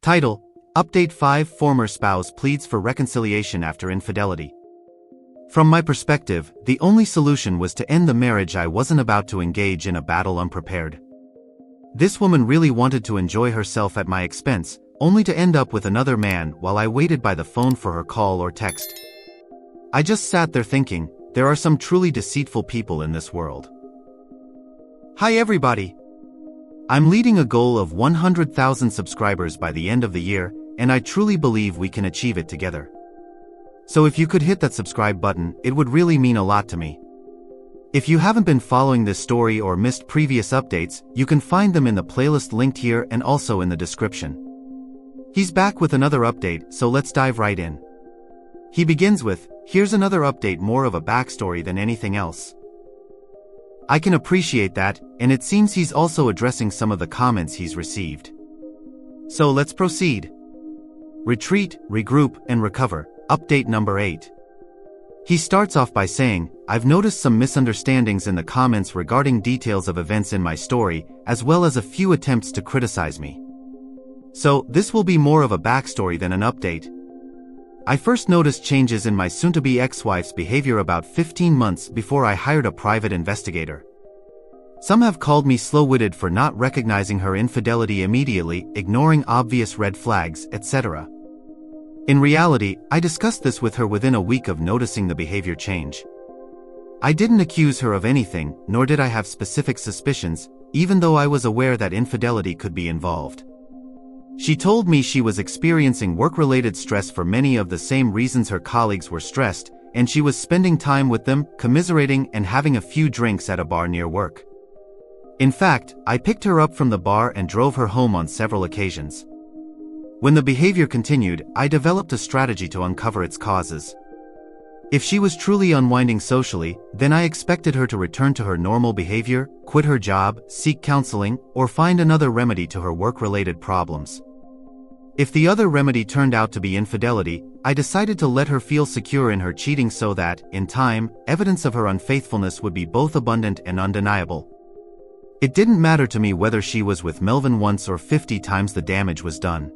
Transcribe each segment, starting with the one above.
Title: Update 5 Former Spouse Pleads for Reconciliation After Infidelity. From my perspective, the only solution was to end the marriage. I wasn't about to engage in a battle unprepared. This woman really wanted to enjoy herself at my expense, only to end up with another man while I waited by the phone for her call or text. I just sat there thinking, there are some truly deceitful people in this world. Hi everybody! I'm leading a goal of 100,000 subscribers by the end of the year, and I truly believe we can achieve it together. So if you could hit that subscribe button, it would really mean a lot to me. If you haven't been following this story or missed previous updates, you can find them in the playlist linked here and also in the description. He's back with another update, so let's dive right in. He begins with, "Here's another update, more of a backstory than anything else." I can appreciate that, and it seems he's also addressing some of the comments he's received. So let's proceed. Retreat, regroup, and recover. Update number 8. He starts off by saying, "I've noticed some misunderstandings in the comments regarding details of events in my story, as well as a few attempts to criticize me. So, this will be more of a backstory than an update. I first noticed changes in my soon-to-be ex-wife's behavior about 15 months before I hired a private investigator. Some have called me slow-witted for not recognizing her infidelity immediately, ignoring obvious red flags, etc. In reality, I discussed this with her within a week of noticing the behavior change. I didn't accuse her of anything, nor did I have specific suspicions, even though I was aware that infidelity could be involved. She told me she was experiencing work-related stress for many of the same reasons her colleagues were stressed, and she was spending time with them, commiserating and having a few drinks at a bar near work. In fact, I picked her up from the bar and drove her home on several occasions. When the behavior continued, I developed a strategy to uncover its causes. If she was truly unwinding socially, then I expected her to return to her normal behavior, quit her job, seek counseling, or find another remedy to her work-related problems. If the other remedy turned out to be infidelity, I decided to let her feel secure in her cheating so that, in time, evidence of her unfaithfulness would be both abundant and undeniable. It didn't matter to me whether she was with Melvin once or 50 times. The damage was done.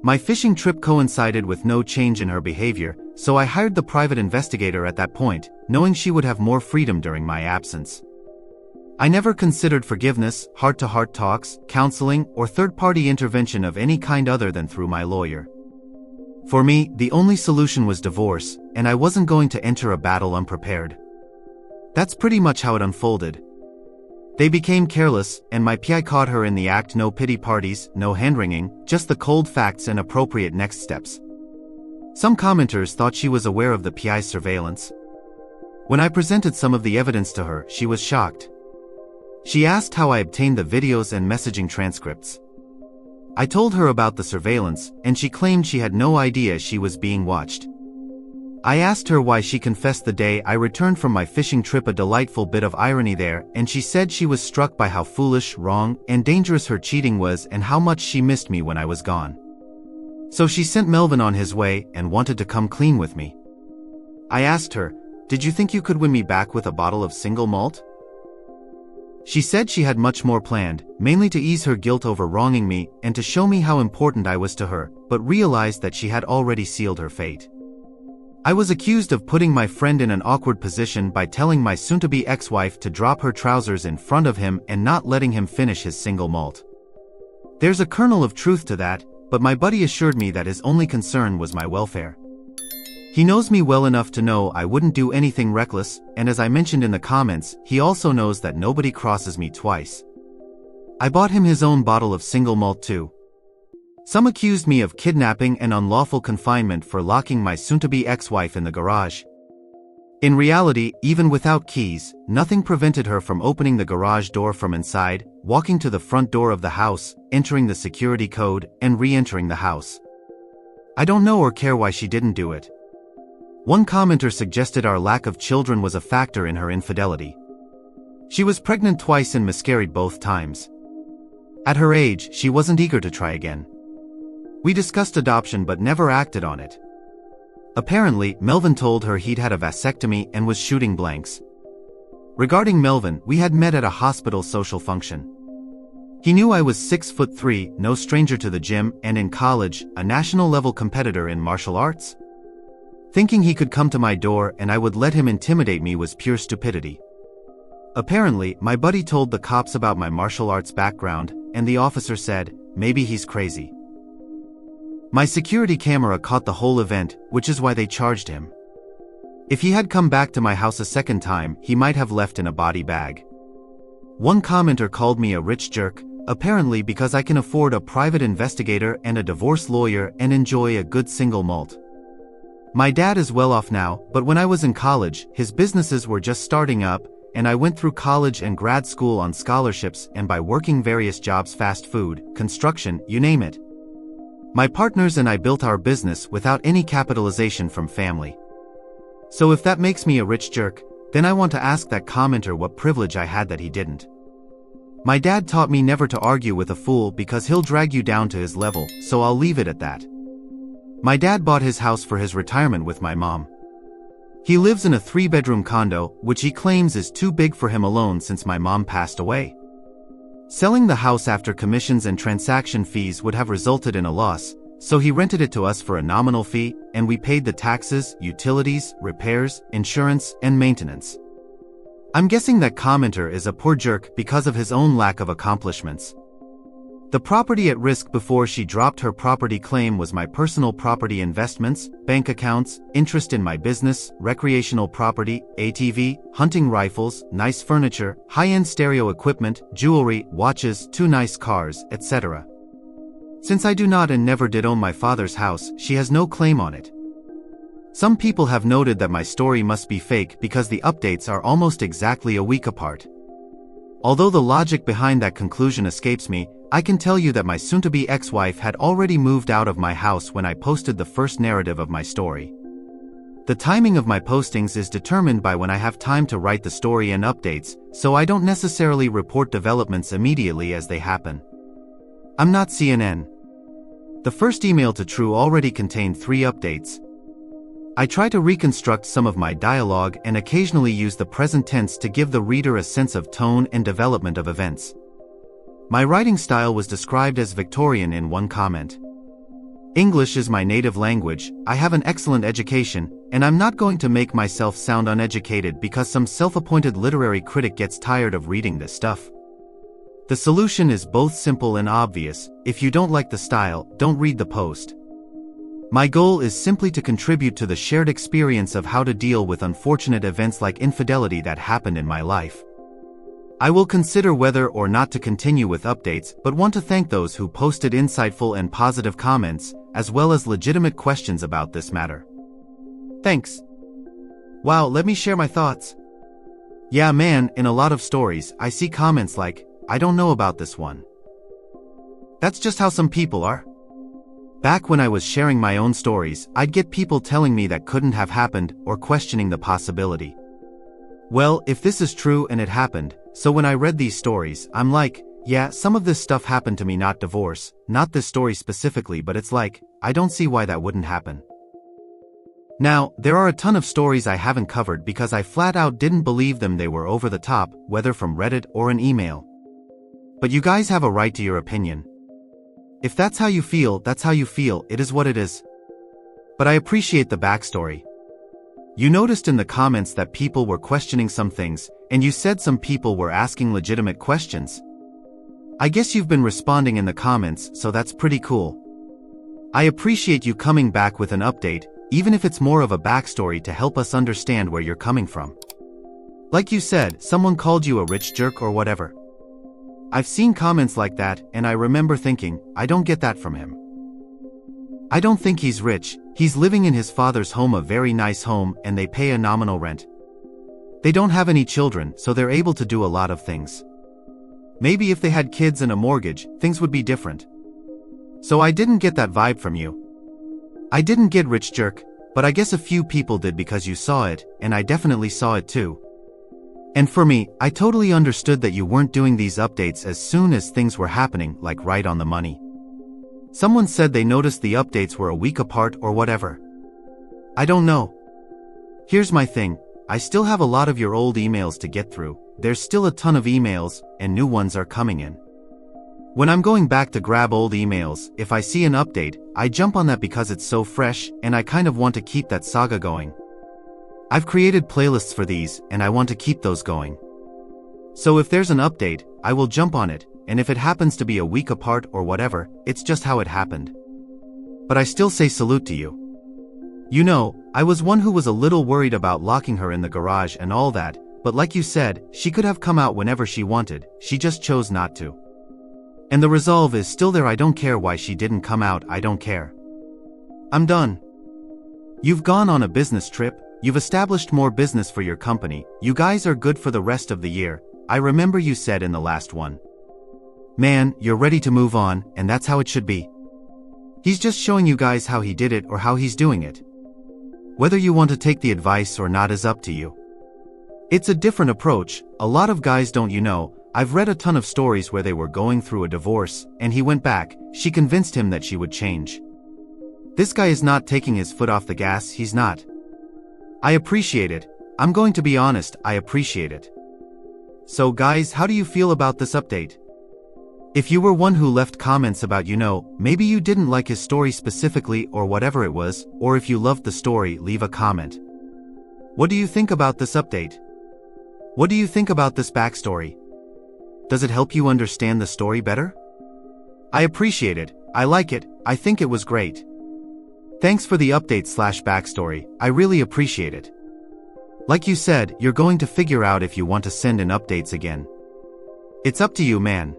My fishing trip coincided with no change in her behavior, so I hired the private investigator at that point, knowing she would have more freedom during my absence. I never considered forgiveness, heart-to-heart talks, counseling, or third-party intervention of any kind other than through my lawyer. For me, the only solution was divorce, and I wasn't going to enter a battle unprepared. That's pretty much how it unfolded. They became careless, and my PI caught her in the act. No pity parties, no hand-wringing, just the cold facts and appropriate next steps. Some commenters thought she was aware of the PI's surveillance. When I presented some of the evidence to her, she was shocked. She asked how I obtained the videos and messaging transcripts. I told her about the surveillance, and she claimed she had no idea she was being watched. I asked her why she confessed the day I returned from my fishing trip, a delightful bit of irony there, and she said she was struck by how foolish, wrong, and dangerous her cheating was and how much she missed me when I was gone. So she sent Melvin on his way and wanted to come clean with me. I asked her, "Did you think you could win me back with a bottle of single malt?" She said she had much more planned, mainly to ease her guilt over wronging me and to show me how important I was to her, but realized that she had already sealed her fate. I was accused of putting my friend in an awkward position by telling my soon-to-be ex-wife to drop her trousers in front of him and not letting him finish his single malt. There's a kernel of truth to that, but my buddy assured me that his only concern was my welfare. He knows me well enough to know I wouldn't do anything reckless, and as I mentioned in the comments, he also knows that nobody crosses me twice. I bought him his own bottle of single malt too. Some accused me of kidnapping and unlawful confinement for locking my soon-to-be ex-wife in the garage. In reality, even without keys, nothing prevented her from opening the garage door from inside, walking to the front door of the house, entering the security code, and re-entering the house. I don't know or care why she didn't do it. One commenter suggested our lack of children was a factor in her infidelity. She was pregnant twice and miscarried both times. At her age, she wasn't eager to try again. We discussed adoption but never acted on it. Apparently, Melvin told her he'd had a vasectomy and was shooting blanks. Regarding Melvin, we had met at a hospital social function. He knew I was 6'3", no stranger to the gym, and in college, a national-level competitor in martial arts. Thinking he could come to my door and I would let him intimidate me was pure stupidity. Apparently, my buddy told the cops about my martial arts background, and the officer said, maybe he's crazy. My security camera caught the whole event, which is why they charged him. If he had come back to my house a second time, he might have left in a body bag. One commenter called me a rich jerk, apparently because I can afford a private investigator and a divorce lawyer and enjoy a good single malt. My dad is well off now, but when I was in college, his businesses were just starting up, and I went through college and grad school on scholarships and by working various jobs, fast food, construction, you name it. My partners and I built our business without any capitalization from family. So if that makes me a rich jerk, then I want to ask that commenter what privilege I had that he didn't. My dad taught me never to argue with a fool because he'll drag you down to his level, so I'll leave it at that. My dad bought his house for his retirement with my mom. He lives in a 3-bedroom condo, which he claims is too big for him alone since my mom passed away. Selling the house after commissions and transaction fees would have resulted in a loss, so he rented it to us for a nominal fee, and we paid the taxes, utilities, repairs, insurance, and maintenance. I'm guessing that commenter is a poor jerk because of his own lack of accomplishments. The property at risk before she dropped her property claim was my personal property investments, bank accounts, interest in my business, recreational property, ATV, hunting rifles, nice furniture, high-end stereo equipment, jewelry, watches, 2 nice cars, etc. Since I do not and never did own my father's house, she has no claim on it. Some people have noted that my story must be fake because the updates are almost exactly a week apart. Although the logic behind that conclusion escapes me, I can tell you that my soon-to-be ex-wife had already moved out of my house when I posted the first narrative of my story. The timing of my postings is determined by when I have time to write the story and updates, so I don't necessarily report developments immediately as they happen. I'm not CNN. The first email to True already contained 3 updates. I try to reconstruct some of my dialogue and occasionally use the present tense to give the reader a sense of tone and development of events. My writing style was described as Victorian in one comment. English is my native language, I have an excellent education, and I'm not going to make myself sound uneducated because some self-appointed literary critic gets tired of reading this stuff. The solution is both simple and obvious. If you don't like the style, don't read the post. My goal is simply to contribute to the shared experience of how to deal with unfortunate events like infidelity that happened in my life. I will consider whether or not to continue with updates, but want to thank those who posted insightful and positive comments, as well as legitimate questions about this matter. Thanks. Wow, let me share my thoughts. Yeah man, in a lot of stories, I see comments like, I don't know about this one. That's just how some people are. Back when I was sharing my own stories, I'd get people telling me that couldn't have happened or questioning the possibility. Well, if this is true and it happened, so when I read these stories, I'm like, yeah, some of this stuff happened to me, not divorce, not this story specifically, but it's like, I don't see why that wouldn't happen. Now, there are a ton of stories I haven't covered because I flat out didn't believe them, they were over the top, whether from Reddit or an email. But you guys have a right to your opinion. If that's how you feel, that's how you feel, it is what it is. But I appreciate the backstory. You noticed in the comments that people were questioning some things, and you said some people were asking legitimate questions. I guess you've been responding in the comments, so that's pretty cool. I appreciate you coming back with an update, even if it's more of a backstory to help us understand where you're coming from. Like you said, someone called you a rich jerk or whatever. I've seen comments like that, and I remember thinking, I don't get that from him. I don't think he's rich, he's living in his father's home, a very nice home, and they pay a nominal rent. They don't have any children, so they're able to do a lot of things. Maybe if they had kids and a mortgage, things would be different. So I didn't get that vibe from you. I didn't get rich jerk, But I guess a few people did because you saw it, and I definitely saw it too. And for me, I totally understood that you weren't doing these updates as soon as things were happening, like right on the money. Someone said they noticed the updates were a week apart or whatever. I don't know. Here's my thing, I still have a lot of your old emails to get through, there's still a ton of emails, and new ones are coming in. When I'm going back to grab old emails, if I see an update, I jump on that because it's so fresh, and I kind of want to keep that saga going. I've created playlists for these, and I want to keep those going. So if there's an update, I will jump on it, and if it happens to be a week apart or whatever, it's just how it happened. But I still say salute to you. You know, I was one who was a little worried about locking her in the garage and all that, but like you said, she could have come out whenever she wanted, she just chose not to. And the resolve is still there. I don't care why she didn't come out, I don't care. I'm done. You've gone on a business trip, you've established more business for your company, you guys are good for the rest of the year, I remember you said in the last one. Man, you're ready to move on, and that's how it should be. He's just showing you guys how he did it or how he's doing it. Whether you want to take the advice or not is up to you. It's a different approach, a lot of guys don't, you know. I've read a ton of stories where they were going through a divorce, and he went back, she convinced him that she would change. This guy is not taking his foot off the gas, he's not. I appreciate it, I'm going to be honest, I appreciate it. So guys, how do you feel about this update? If you were one who left comments about, you know, maybe you didn't like his story specifically or whatever it was, or if you loved the story, leave a comment. What do you think about this update? What do you think about this backstory? Does it help you understand the story better? I appreciate it, I like it, I think it was great. Thanks for the update/backstory, I really appreciate it. Like you said, you're going to figure out if you want to send in updates again. It's up to you, man.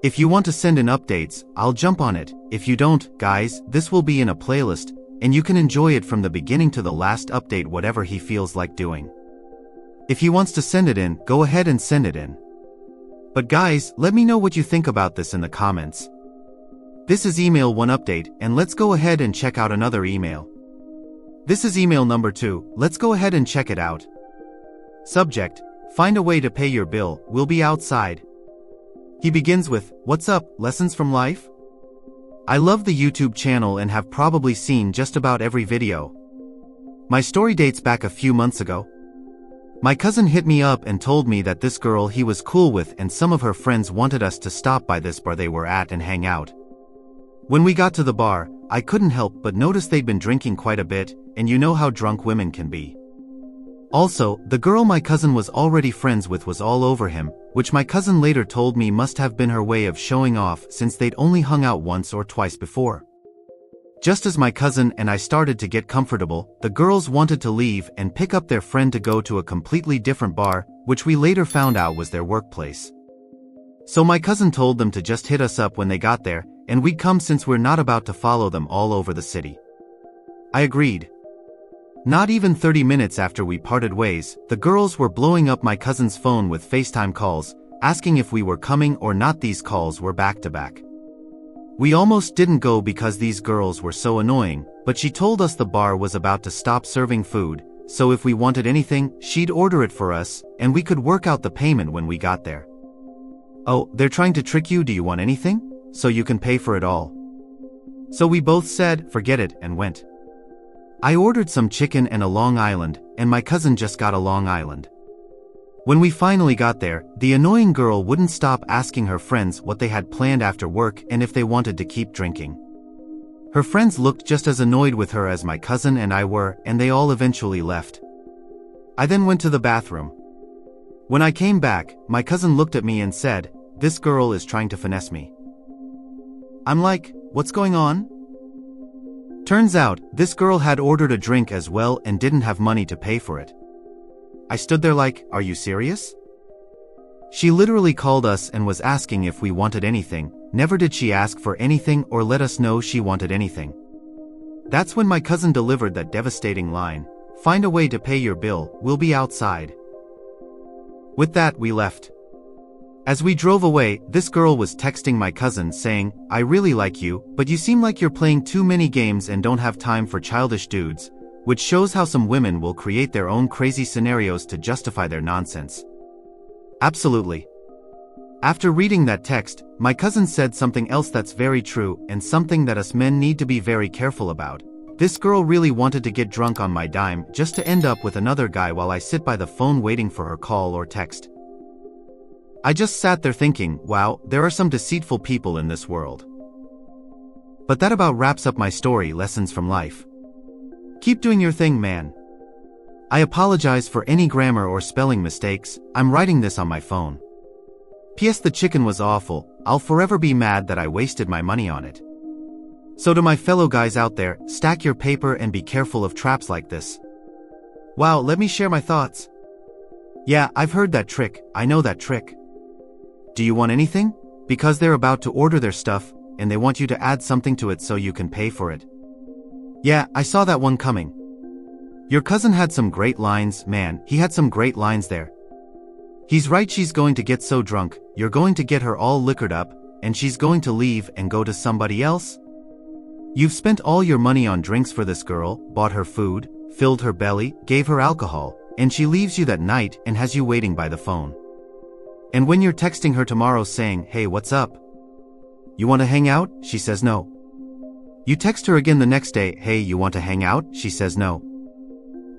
If you want to send in updates, I'll jump on it. If you don't, guys, this will be in a playlist, and you can enjoy it from the beginning to the last update, whatever he feels like doing. If he wants to send it in, go ahead and send it in. But guys, let me know what you think about this in the comments. This is email 1 update, and let's go ahead and check out another email. This is email number 2, let's go ahead and check it out. Subject, find a way to pay your bill, we'll be outside. He begins with, what's up, lessons from life? I love the YouTube channel and have probably seen just about every video. My story dates back a few months ago. My cousin hit me up and told me that this girl he was cool with and some of her friends wanted us to stop by this bar they were at and hang out. When we got to the bar, I couldn't help but notice they'd been drinking quite a bit, and you know how drunk women can be. Also, the girl my cousin was already friends with was all over him, which my cousin later told me must have been her way of showing off since they'd only hung out once or twice before. Just as my cousin and I started to get comfortable, the girls wanted to leave and pick up their friend to go to a completely different bar, which we later found out was their workplace. So my cousin told them to just hit us up when they got there, and we'd come since we're not about to follow them all over the city. I agreed. Not even 30 minutes after we parted ways, the girls were blowing up my cousin's phone with FaceTime calls, asking if we were coming or not. These calls were back to back. We almost didn't go because these girls were so annoying, but she told us the bar was about to stop serving food, so if we wanted anything, she'd order it for us, and we could work out the payment when we got there. Oh, they're trying to trick you? Do you want anything? So you can pay for it all. So we both said, forget it, and went. I ordered some chicken and a Long Island, and my cousin just got a Long Island. When we finally got there, the annoying girl wouldn't stop asking her friends what they had planned after work and if they wanted to keep drinking. Her friends looked just as annoyed with her as my cousin and I were, and they all eventually left. I then went to the bathroom. When I came back, my cousin looked at me and said, "This girl is trying to finesse me." I'm like, what's going on? Turns out, this girl had ordered a drink as well and didn't have money to pay for it. I stood there like, are you serious? She literally called us and was asking if we wanted anything. Never did she ask for anything or let us know she wanted anything. That's when my cousin delivered that devastating line, "Find a way to pay your bill, we'll be outside." With that, we left. As we drove away, this girl was texting my cousin saying, "I really like you, but you seem like you're playing too many games and don't have time for childish dudes," which shows how some women will create their own crazy scenarios to justify their nonsense. Absolutely. After reading that text, my cousin said something else that's very true and something that us men need to be very careful about. This girl really wanted to get drunk on my dime just to end up with another guy while I sit by the phone waiting for her call or text. I just sat there thinking, wow, there are some deceitful people in this world. But that about wraps up my story, lessons from life. Keep doing your thing, man. I apologize for any grammar or spelling mistakes, I'm writing this on my phone. P.S. The chicken was awful, I'll forever be mad that I wasted my money on it. So to my fellow guys out there, stack your paper and be careful of traps like this. Wow, let me share my thoughts. Yeah, I've heard that trick, I know that trick. Do you want anything? Because they're about to order their stuff, and they want you to add something to it so you can pay for it. Yeah, I saw that one coming. Your cousin had some great lines, man, he had some great lines there. He's right, she's going to get so drunk, you're going to get her all liquored up, and she's going to leave and go to somebody else? You've spent all your money on drinks for this girl, bought her food, filled her belly, gave her alcohol, and she leaves you that night and has you waiting by the phone. And when you're texting her tomorrow saying, "Hey, what's up? You want to hang out?" she says no. You text her again the next day, "Hey, you want to hang out?" she says no.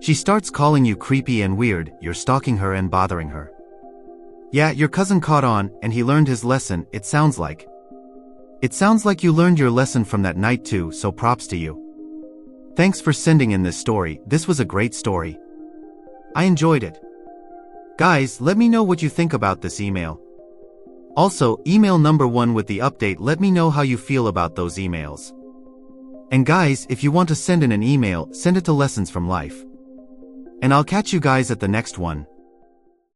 She starts calling you creepy and weird, you're stalking her and bothering her. Yeah, your cousin caught on, and he learned his lesson, it sounds like. It sounds like you learned your lesson from that night too, so props to you. Thanks for sending in this story, this was a great story. I enjoyed it. Guys, let me know what you think about this email. Also, email number 1 with the update, let me know how you feel about those emails. And guys, if you want to send in an email, send it to Lessons from Life. And I'll catch you guys at the next one.